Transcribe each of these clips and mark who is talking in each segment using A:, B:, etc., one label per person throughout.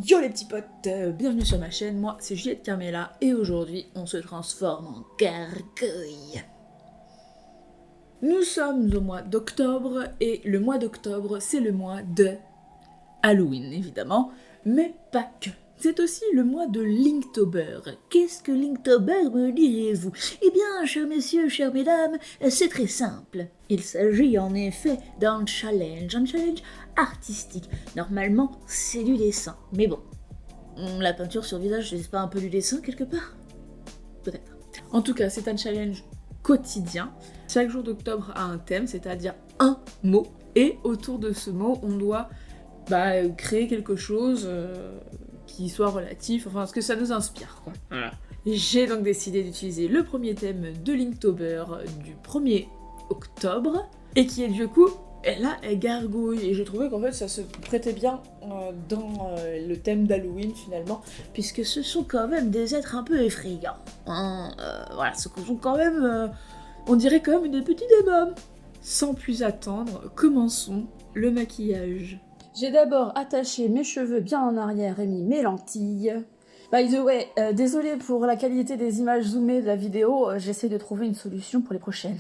A: Yo les petits potes, bienvenue sur ma chaîne, moi c'est Juliette Carmela et aujourd'hui on se transforme en gargouille. Nous sommes au mois d'octobre et le mois d'octobre c'est le mois de Halloween évidemment, mais pas que. C'est aussi le mois de Linktober. Qu'est-ce que Linktober, me direz-vous? Eh bien, chers messieurs, chères mesdames, c'est très simple. Il s'agit en effet d'un challenge artistique. Normalement, c'est du dessin, mais bon, la peinture sur visage, c'est pas un peu du dessin quelque part? Peut-être. En tout cas, c'est un challenge quotidien. Chaque jour d'octobre a un thème, c'est-à-dire un mot, et autour de ce mot, on doit créer quelque chose qui soit relatif, enfin ce que ça nous inspire, quoi. Voilà. J'ai donc décidé d'utiliser le premier thème de Linktober du 1er octobre, et qui est du coup la gargouille, et j'ai trouvé qu'en fait ça se prêtait bien dans le thème d'Halloween finalement, puisque ce sont quand même des êtres un peu effrayants. Voilà, ce sont quand même, on dirait quand même des petits démons. Sans plus attendre, commençons le maquillage. J'ai d'abord attaché mes cheveux bien en arrière et mis mes lentilles. By the way, désolé pour la qualité des images zoomées de la vidéo, j'essaie de trouver une solution pour les prochaines.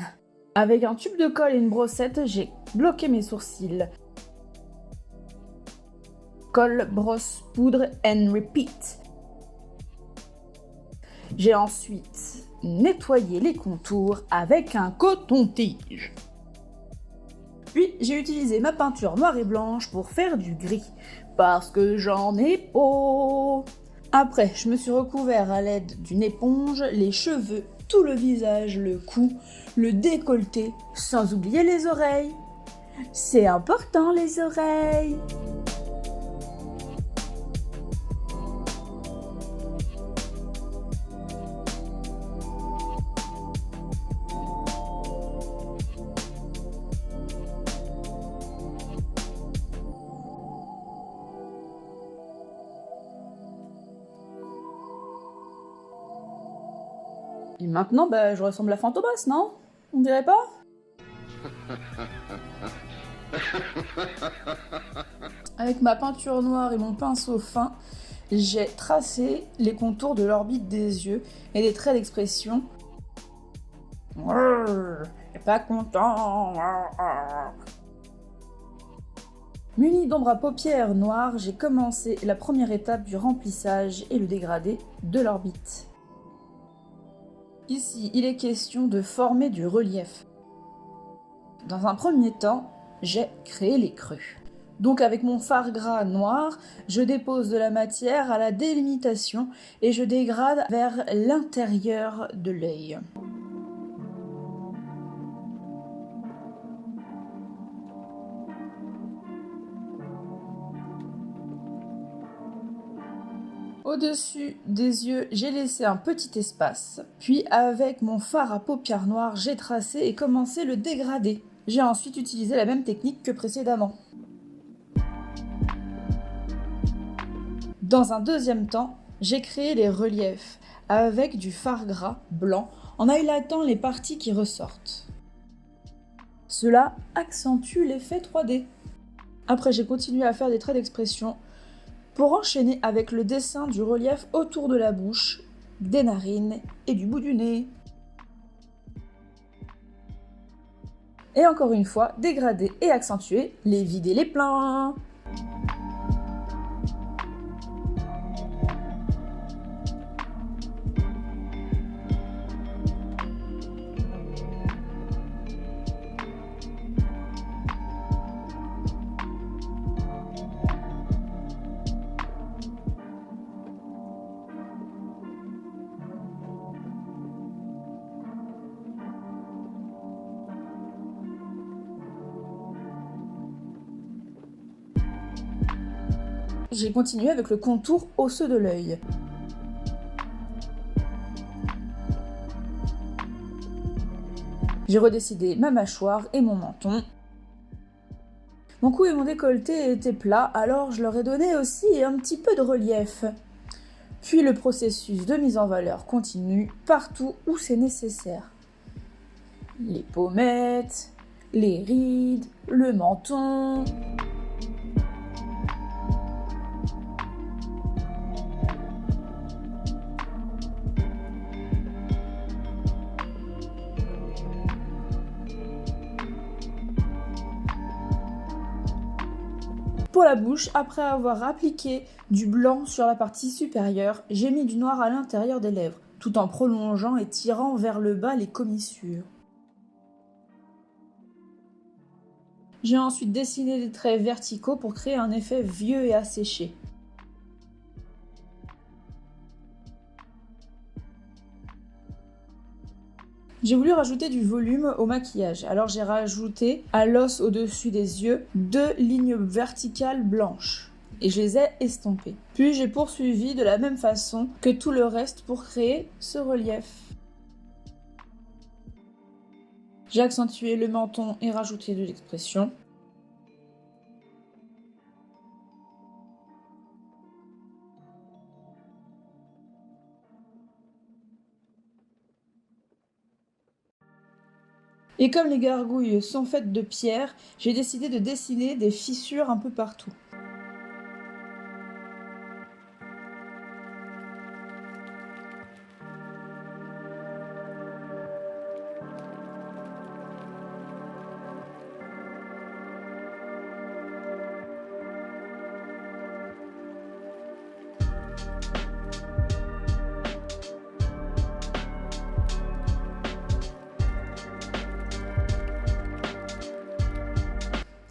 A: Avec un tube de colle et une brossette, j'ai bloqué mes sourcils. Colle, brosse, poudre and repeat. J'ai ensuite nettoyé les contours avec un coton-tige. Puis j'ai utilisé ma peinture noire et blanche pour faire du gris, parce que j'en ai pas. Après, je me suis recouvert à l'aide d'une éponge les cheveux, tout le visage, le cou, le décolleté, sans oublier les oreilles. C'est important les oreilles. Et maintenant, je ressemble à Fantomas, non? On dirait pas? Avec ma peinture noire et mon pinceau fin, j'ai tracé les contours de l'orbite des yeux et des traits d'expression. Pas content. Muni d'ombre à paupières noires, j'ai commencé la première étape du remplissage et le dégradé de l'orbite. Ici, il est question de former du relief. Dans un premier temps, j'ai créé les creux. Donc avec mon fard gras noir, je dépose de la matière à la délimitation et je dégrade vers l'intérieur de l'œil. Au-dessus des yeux, j'ai laissé un petit espace. Puis avec mon fard à paupières noires, j'ai tracé et commencé le dégradé. J'ai ensuite utilisé la même technique que précédemment. Dans un deuxième temps, j'ai créé les reliefs avec du fard gras blanc en highlightant les parties qui ressortent. Cela accentue l'effet 3D. Après, j'ai continué à faire des traits d'expression pour enchaîner avec le dessin du relief autour de la bouche, des narines et du bout du nez. Et encore une fois, dégrader et accentuer les vides et les pleins. J'ai continué avec le contour osseux de l'œil. J'ai redécidé ma mâchoire et mon menton. Mon cou et mon décolleté étaient plats, alors je leur ai donné aussi un petit peu de relief. Puis le processus de mise en valeur continue partout où c'est nécessaire. Les pommettes, les rides, le menton. Pour la bouche, après avoir appliqué du blanc sur la partie supérieure, j'ai mis du noir à l'intérieur des lèvres, tout en prolongeant et tirant vers le bas les commissures. J'ai ensuite dessiné des traits verticaux pour créer un effet vieux et asséché. J'ai voulu rajouter du volume au maquillage, alors j'ai rajouté à l'os au-dessus des yeux 2 lignes verticales blanches et je les ai estompées. Puis j'ai poursuivi de la même façon que tout le reste pour créer ce relief. J'ai accentué le menton et rajouté de l'expression. Et comme les gargouilles sont faites de pierre, j'ai décidé de dessiner des fissures un peu partout.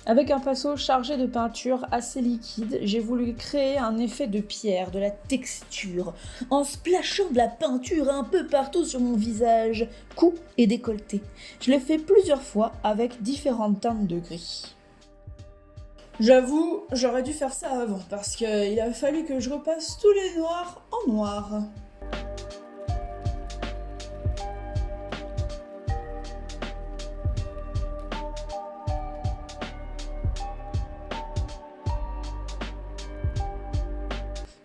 A: Avec un pinceau chargé de peinture assez liquide, j'ai voulu créer un effet de pierre, de la texture, en splashant de la peinture un peu partout sur mon visage, cou et décolleté. Je l'ai fait plusieurs fois avec différentes teintes de gris. J'avoue, j'aurais dû faire ça avant, parce qu'il a fallu que je repasse tous les noirs en noir.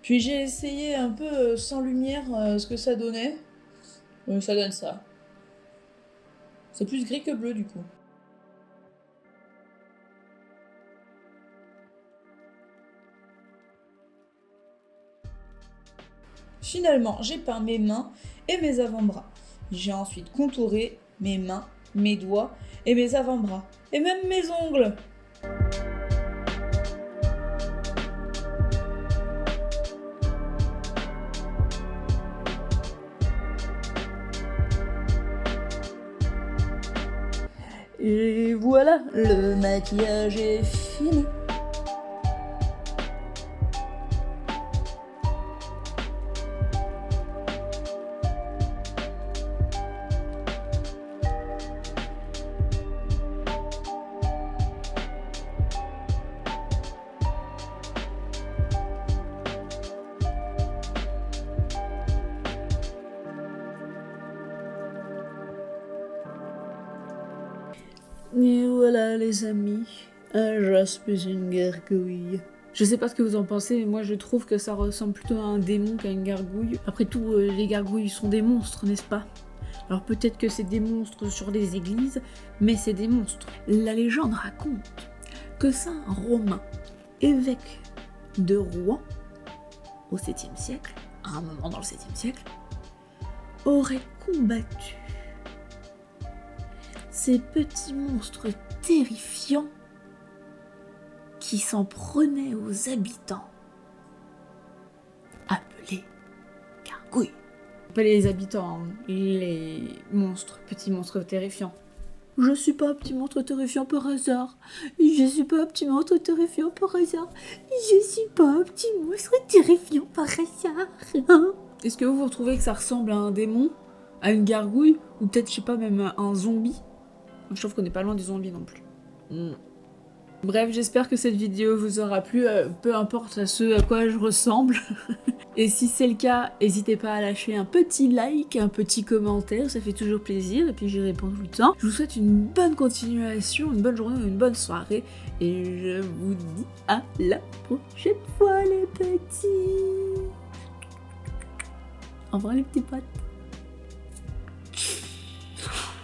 A: Puis j'ai essayé un peu sans lumière ce que ça donnait. Ça donne ça. C'est plus gris que bleu du coup. Finalement, j'ai peint mes mains et mes avant-bras. J'ai ensuite contouré mes mains, mes doigts et mes avant-bras. Et même mes ongles. Et voilà, le maquillage est fini. Et voilà les amis, je suis une gargouille. Je sais pas ce que vous en pensez, mais moi je trouve que ça ressemble plutôt à un démon qu'à une gargouille. Après tout, les gargouilles sont des monstres, n'est-ce pas? Alors peut-être que c'est des monstres sur des églises, mais c'est des monstres. La légende raconte que Saint Romain, évêque de Rouen, au 7e siècle, à un moment dans le 7e siècle, aurait combattu ces petits monstres terrifiants qui s'en prenaient aux habitants, appelés gargouilles. Pas les habitants, les monstres, petits monstres terrifiants. Je suis pas un petit monstre terrifiant par hasard. Je suis pas un petit monstre terrifiant par hasard. Je suis pas un petit monstre terrifiant par hasard. Est-ce que vous trouvez que ça ressemble à un démon, à une gargouille, ou peut-être, je sais pas, même à un zombie? Je trouve qu'on n'est pas loin des zombies non plus. Bref, j'espère que cette vidéo vous aura plu, peu importe à ce à quoi je ressemble. Et si c'est le cas, n'hésitez pas à lâcher un petit like, un petit commentaire, ça fait toujours plaisir, et puis j'y réponds tout le temps. Je vous souhaite une bonne continuation, une bonne journée, une bonne soirée, et je vous dis à la prochaine fois les petits. Au revoir les petits potes.